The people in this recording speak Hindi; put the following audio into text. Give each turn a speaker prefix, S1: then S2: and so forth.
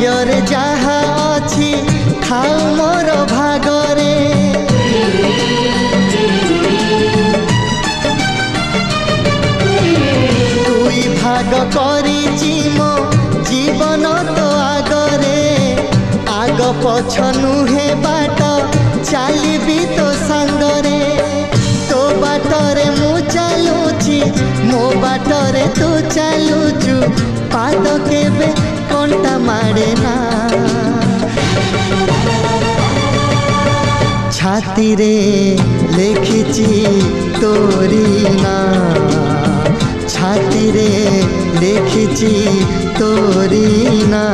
S1: भाग्य जहा अच्छी थाउ मोर भागरे दुई भाग करिछि मो जीवन तो आगरे आग पछ नुहे बाट चलिबी तो सांगरे तो बाटरे मु चलुछि मो बाटरे तू चलुचु पाद केबे कंटा मारे ना छाती रे लिखिछि तोरी ना छाती रे लिखिछि तोरी ना।